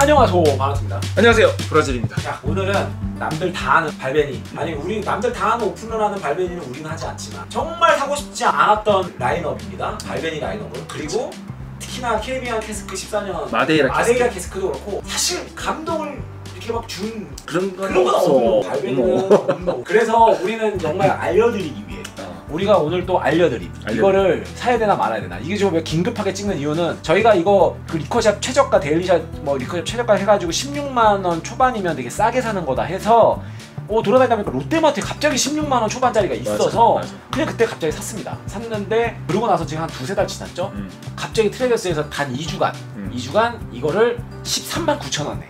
안녕하세요, 반갑습니다. 안녕하세요, 브라질입니다. 자, 오늘은 남들 다 아는 발베니, 아니 우리 남들 다 아는 오픈런 하는 발베니는 우리는 하지 않지만 정말 사고 싶지 않았던 라인업입니다. 발베니 라인업은. 그리고 특히나 캐리비안 캐스크 14년 마데이라 캐스크도 그렇고 사실 감동을 이렇게 막 준 그런 건 없어. 발베니는 없는. 그래서 우리는 정말 알려드리기 위해 우리가 오늘 또 알려드림. 이거를 사야 되나 말아야 되나. 이게 지금 왜 긴급하게 찍는 이유는 저희가 이거 그 리커샵 최저가 데일리샵 뭐 리커샵 최저가 해가지고 16만원 초반이면 되게 싸게 사는 거다 해서 돌아다니다 보니까 롯데마트에 갑자기 16만원 초반짜리가 있어서 맞아. 그냥 그때 갑자기 샀습니다. 샀는데 그러고 나서 지금 한 두세 달 지났죠? 갑자기 트레저스에서 단 2주간 이거를 13만 9천 원에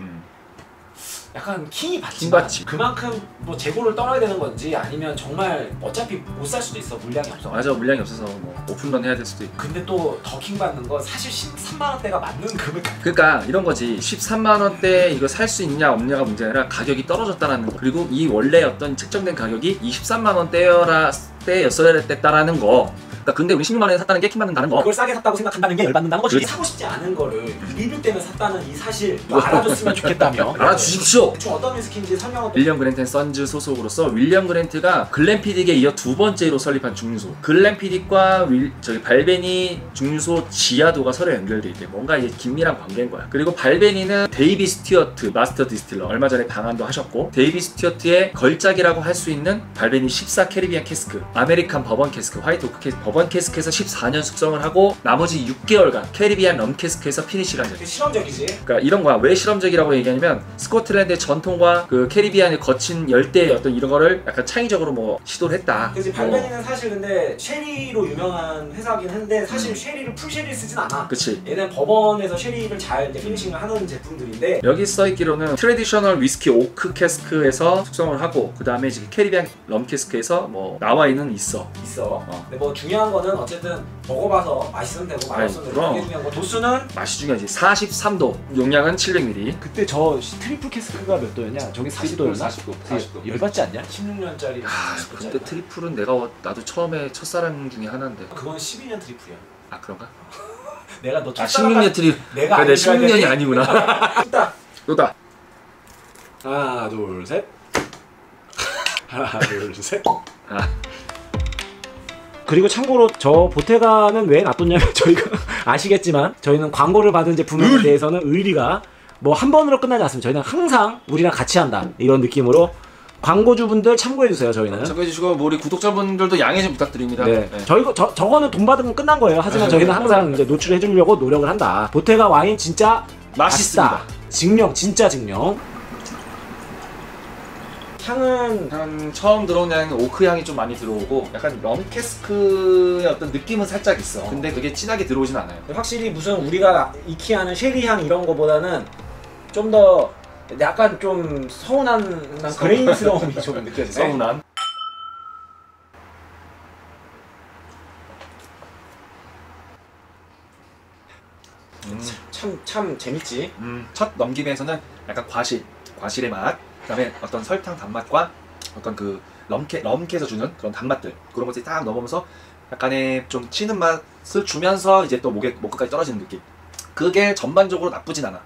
약간 킹이 받지만 그만큼 뭐 재고를 떨어야 되는 건지 아니면 정말 어차피 못 살 수도 있어. 물량이 없어. 맞아, 물량이 없어서 뭐 오픈런 해야 될 수도 있고. 근데 또 더 킹 받는 건 사실 13만 원대가 맞는 금액. 그러니까 이런 거지. 13만 원대 이거 살 수 있냐 없냐가 문제가 아니라 가격이 떨어졌다라는 거. 그리고 이 원래 어떤 책정된 가격이 23만 원대였어야 됐다라는 거. 그러니까 근데 우리 16만 원에 샀다는 게 킹받는다는 거. 그걸 싸게 샀다고 생각한다는 게 열받는다는 거지. 그렇지. 사고 싶지 않은 거를 리뷰 때문에 샀다는 이 사실 알아줬으면 좋겠다며. 알아주십시오. 대충 어떤 위스키인지 설명을. 윌리엄 그랜트 앤 선즈 소속으로서 윌리엄 그랜트가 글렌피딕에 이어 두 번째로 설립한 중류소. 글렌피딕과 발베니 중류소 지하도가 서로 연결돼 있대. 뭔가 이제 긴밀한 관계인 거야. 그리고 발베니는 데이비 스튜어트 마스터 디스틸러 얼마 전에 방한도 하셨고, 데이비 스튜어트의 걸작이라고 할 수 있는 발베니 14 캐리비안 캐스크, 아메리칸 버번 캐스크, 화이트 오크 캐스크, 버번 캐스크에서 14년 숙성을 하고 나머지 6개월간 캐리비안 럼 캐스크에서 피니시를 하죠. 실험적이지. 그러니까 이런 거야. 왜 실험적이라고 얘기하냐면 스코틀랜드의 전통과 그 캐리비안의 거친 열대의 어떤 이런 거를 약간 창의적으로 뭐 시도를 했다. 그치. 발베니는 사실 근데 쉐리로 유명한 회사긴 한데 사실 쉐리를 풀 쉐리를 쓰진 않아. 그치. 얘는 버번에서 쉐리를 잘 이제 피니싱을 하는 제품들인데, 여기 써있기로는 트레디셔널 위스키 오크 캐스크에서 숙성을 하고 그 다음에 지금 캐리비안 럼 캐스크에서 뭐 나와있는 있어. 근데 뭐 중요한 거는 어쨌든 먹어봐서 맛있으면 되고 맛없으면 되고. 그게 중요한 거. 도수는 맛이 중요하지. 43도, 용량은 700ml. 그때 저 트리플 캐스크가 몇 도였냐? 저기 40도였나? 40도. 열받지 않냐? 16년짜리. 근데 트리플은 나도 처음에 첫사랑 중에 하나인데. 그건 12년 트리플이야. 아, 그런가? 내가 너 16년 트리플. 내가 그래, 16년이 아니구나. 또다. 하나 둘 셋. 하나 둘 셋. 그리고 참고로 저 보테가는 왜 놔뒀냐면 저희가 아시겠지만 저희는 광고를 받은 제품에 대해서는 의리가 뭐 한 번으로 끝나지 않습니다. 저희는 항상 우리랑 같이 한다 이런 느낌으로 광고주분들 참고해주세요. 저희는 참고해주시고 뭐 우리 구독자분들도 양해 좀 부탁드립니다. 네. 저거는 돈 받으면 끝난 거예요. 하지만 저희는 항상 이제 노출해주려고 노력을 한다. 보테가 와인 진짜 맛있다. 증명, 진짜 증명. 향은 처음 들어오는 향은 오크 향이 좀 많이 들어오고 약간 럼 캐스크의 어떤 느낌은 살짝 있어. 근데 그게 진하게 들어오진 않아요. 확실히 무슨 우리가 익히 하는 쉐리 향 이런 거보다는 좀 더 약간 좀 서운한 그레인스러움이 좀 느껴지네. 서운한. 참 재밌지. 첫 넘김에서는 약간 과실의 맛, 그다음에 어떤 설탕 단맛과 어떤 그 럼캐에서 주는 그런 단맛들, 그런 것들이 딱 넘어오면서 약간의 좀 치는 맛을 주면서 이제 또 목 끝까지 떨어지는 느낌. 그게 전반적으로 나쁘진 않아.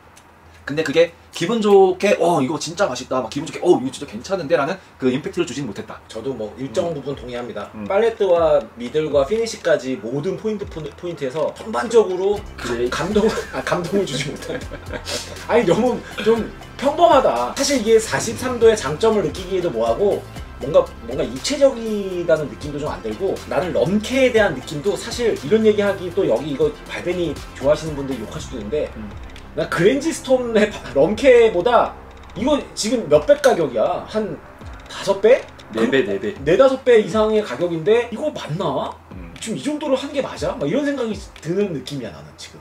근데 그게 기분 좋게 이거 진짜 맛있다, 막 기분 좋게 이거 진짜 괜찮은데 라는 그 임팩트를 주진 못했다. 저도 뭐 일정 부분 동의합니다. 팔레트와 미들과 피니시까지 모든 포인트에서 전반적으로 감동을 주지 못해. 아니 너무 좀 평범하다. 사실 이게 43도의 장점을 느끼기에도 뭐하고 뭔가 입체적이라는 느낌도 좀 안 들고, 나는 럼캐에 대한 느낌도 사실 이런 얘기하기 또 여기 이거 발베니 좋아하시는 분들 욕할 수도 있는데 나 그랜지 스톤의 럼캐보다 이거 지금 몇배 가격이야? 한 5배? 4배? 4~5배 이상의 가격인데 이거 맞나? 지금 이 정도로 하는 게 맞아? 막 이런 생각이 드는 느낌이야 나는 지금.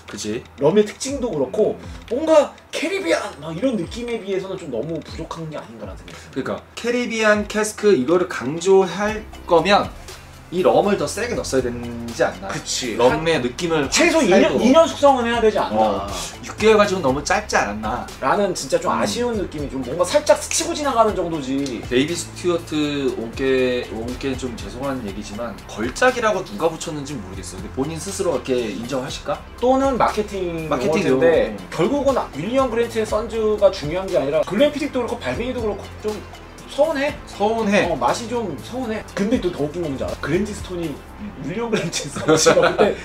그치? 럼의 특징도 그렇고 뭔가 캐리비안 막 이런 느낌에 비해서는 좀 너무 부족한 게 아닌가라는 생각이 듭니다. 그러니까 캐리비안 캐스크 이거를 강조할 거면 이 럼을 더 세게 넣었어야 되지 않나. 그치. 럼의 느낌을 최소 2년 숙성은 해야 되지 않나. 6개월가 지금 너무 짧지 않았나. 라는 진짜 좀 아쉬운 느낌이 좀 뭔가 살짝 스치고 지나가는 정도지. 데이비 스튜어트 온게 좀 죄송한 얘기지만 걸작이라고 누가 붙였는지 모르겠어요. 근데 본인 스스로 이렇게 인정하실까? 또는 마케팅인데 결국은 윌리엄 그랜트의 선즈가 중요한 게 아니라 글렌 피딕도 그렇고 발베니도 그렇고 좀 서운해. 맛이 좀 서운해. 근데 또 더 웃긴 건 뭔지 알아? 그랜지 스톤이 윌리엄 그랜트 선즈가 그때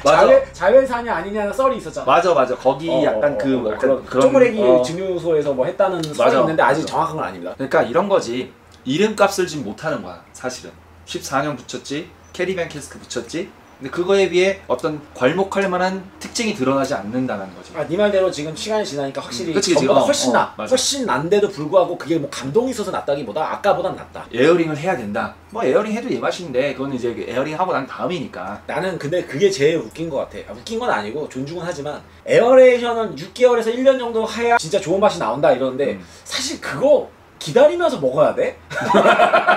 자회사냐 아니냐는 썰이 있었잖아. 맞아. 거기 약간 그런 쪼그레기 증류소에서 뭐 했다는 썰이 있는데 아직 정확한 건 아닙니다. 그러니까 이런 거지. 이름값을 지금 못하는 거야 사실은. 14년 붙였지, 캐리비안 캐스크 붙였지. 근데 그거에 비해 어떤 괄목할 만한 특징이 드러나지 않는다는 거지. 네 말대로 지금 시간이 지나니까 확실히 그치, 전보다 훨씬 나. 맞아. 훨씬 난데도 불구하고 그게 뭐 감동이 있어서 낫다기보다 아까보단 낫다. 에어링을 해야 된다. 뭐 에어링 해도 얘맛인데 그건 이제 에어링 하고 난 다음이니까. 나는 근데 그게 제일 웃긴 것 같아. 웃긴 건 아니고 존중은 하지만 에어레이션은 6개월에서 1년 정도 해야 진짜 좋은 맛이 나온다 이러는데 사실 그거 기다리면서 먹어야 돼?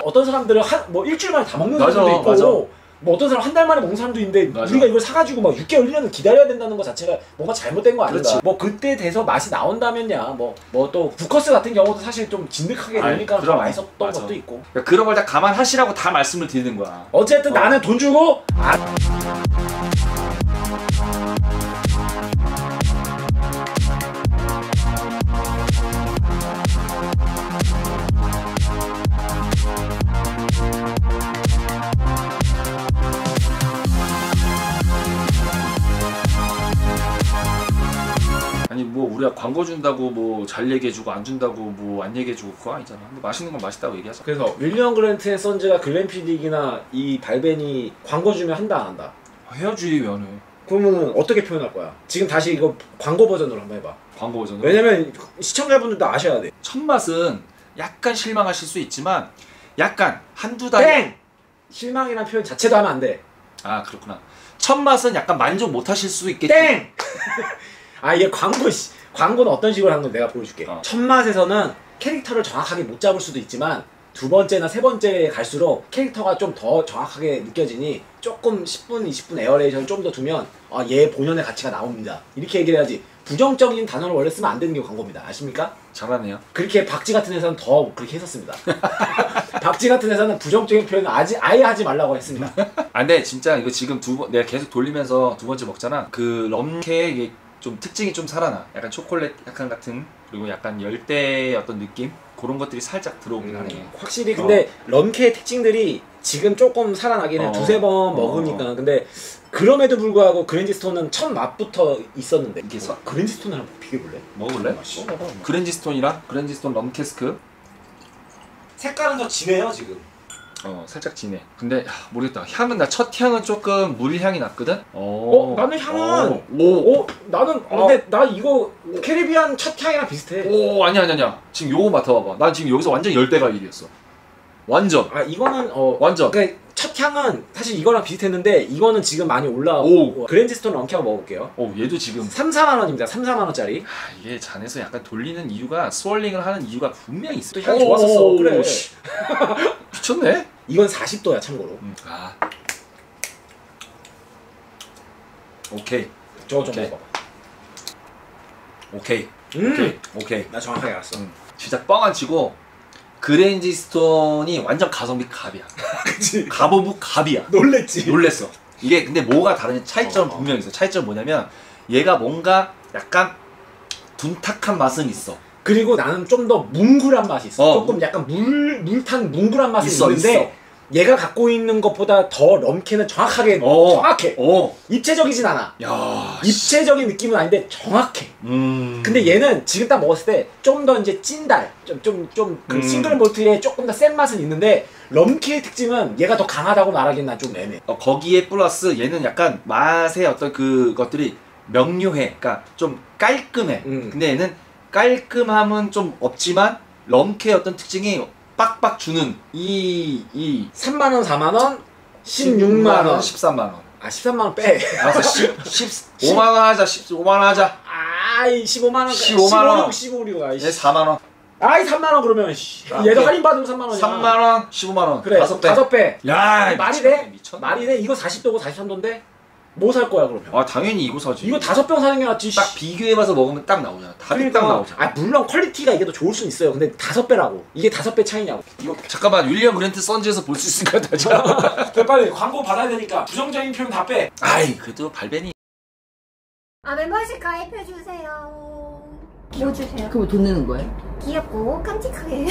어떤 사람들은 뭐 일주일 만에 다 먹는 사람도 있고 뭐 어떤 사람 한 달 만에 먹는 사람도 있는데 우리가 이걸 사가지고 막 6개월 1년을 기다려야 된다는 것 자체가 뭔가 잘못된 거 아닌가. 그렇지. 뭐 그때 돼서 맛이 나온다면야 뭐 또 부커스 같은 경우도 사실 좀 진득하게 되니까 더 맛있었던 것도 있고. 그러니까 그런 걸 다 감안하시라고 다 말씀을 드리는 거야. 어쨌든 나는 돈 주고 아니 뭐 우리가 광고 준다고 뭐 잘 얘기해주고 안 준다고 뭐 안 얘기해주고 그거 아니잖아. 근데 맛있는 건 맛있다고 얘기하자. 그래서 윌리엄 그랜트의 선즈가 글렌피딕이나 이 발벤이 광고 주면 한다 안 한다? 헤어주기 위원회. 그러면 어떻게 표현할 거야? 지금 다시 이거 광고 버전으로 한번 해봐. 광고 버전으로? 왜냐면 시청자분들도 아셔야 돼. 첫 맛은 약간 실망하실 수 있지만 약간 한두 달 땡! 실망이란 표현 자체도 하면 안 돼. 아 그렇구나. 첫 맛은 약간 만족 못 하실 수 있겠지. 땡! 아 얘 광고는 어떤 식으로 하는 건 내가 보여줄게. 첫 맛에서는 캐릭터를 정확하게 못 잡을 수도 있지만 두 번째나 세 번째에 갈수록 캐릭터가 좀 더 정확하게 느껴지니 조금 10분, 20분 에어레이션을 좀 더 두면 얘 본연의 가치가 나옵니다. 이렇게 얘기를 해야지. 부정적인 단어를 원래 쓰면 안 되는 게 광고입니다. 아십니까? 잘하네요. 그렇게 박쥐 같은 회사는 더 그렇게 했었습니다. 박쥐 같은 회사는 부정적인 표현을 아예 하지 말라고 했습니다. 아 근데 진짜 이거 지금 내가 계속 돌리면서 두 번째 먹잖아. 그 럼케의 좀 특징이 좀 살아나. 약간 초콜릿 약간 같은, 그리고 약간 열대의 어떤 느낌? 그런 것들이 살짝 들어오긴 하네. 확실히 근데 럼케의 특징들이 지금 조금 살아나긴 해. 두세 번 먹으니까. 근데 그럼에도 불구하고 그랜지스톤은 첫 맛부터 있었는데. 이게 그랜지스톤이랑 비교해볼래? 먹어볼래? 그랜지스톤이랑 그랜지스톤 럼캐스크. 색깔은 더 진해요 지금. 살짝 진해. 근데 모르겠다. 향은 나 첫 향은 조금 물향이 났거든. 나는 향은 나는 근데 나 이거 캐리비안 첫 향이랑 비슷해. 아니야. 지금 요거 맡아봐봐. 난 지금 여기서 완전 열대과일이었어. 완전. 이거는 완전. 그러니까 첫 향은 사실 이거랑 비슷했는데 이거는 지금 많이 올라오고. 그랜지스톤 럼케하고 먹어볼게요. 얘도 지금 3-4만 원입니다. 3-4만 원짜리. 이게 잔에서 약간 돌리는 이유가, 스월링을 하는 이유가 분명히 있어. 또 향 좋았었어. 그래. 미쳤네. 이건 40도야 참고로. 오케이. 저거 좀 먹어봐. 오케이. 나 정확하게 알았어. 진짜 뻥 안 치고 그랜지스톤이 완전 가성비 갑이야. 그치. 가보부 갑이야. 놀랬어. 이게 근데 뭐가 다른지 차이점은 분명히 있어. 차이점은 뭐냐면 얘가 뭔가 약간 둔탁한 맛은 있어. 그리고 나는 좀 더 뭉글한 맛이 있어. 조금 약간 물탄 뭉글한 맛이 있는데 얘가 갖고 있는 것보다 더 럼케는 정확해. 입체적이진 않아. 입체적인 느낌은 아닌데 정확해. 근데 얘는 지금 딱 먹었을 때 좀 더 이제 찐달, 그 싱글 몰트의 조금 더 센 맛은 있는데 럼케의 특징은 얘가 더 강하다고 말하기는 난 좀 애매해. 거기에 플러스 얘는 약간 맛의 어떤 그것들이 명료해. 그러니까 좀 깔끔해. 근데 얘는 깔끔함은 좀 없지만 럼케의 어떤 특징이 빡빡 주는 이 3만원, 4만원, 16만원, 13만원. 13만원 빼. 알았어. 15만원 하자. 15만원 하자. 15만원. 15만원. 15리가. 얘 4만원. 3만원 그러면. 얘도 할인받으면 3만원이야. 3만원, 15만원. 그래, 5배. 야, 야, 말이 돼? 미쳤네. 말이 돼? 이거 40도고 43도인데? 뭐 살 거야 그러면? 아 당연히 이거 사지. 이거 5병 사는 게 낫지. 딱 비교해봐서 먹으면 딱 나오잖아. 답이 그러니까, 딱 나오잖아. 아 물론 퀄리티가 이게 더 좋을 수는 있어요. 근데 5배라고. 이게 5배 차이냐고. 이거 잠깐만 윌리엄 그랜트 선즈에서 볼 수 있을 것 같아. 그래 빨리 광고 받아야 되니까 부정적인 표현 다 빼. 아이 그래도 발베니. 아 멤버십 가입해주세요. 뭐 주세요? 그럼 돈 내는 거예요? 귀엽고 깜찍하게.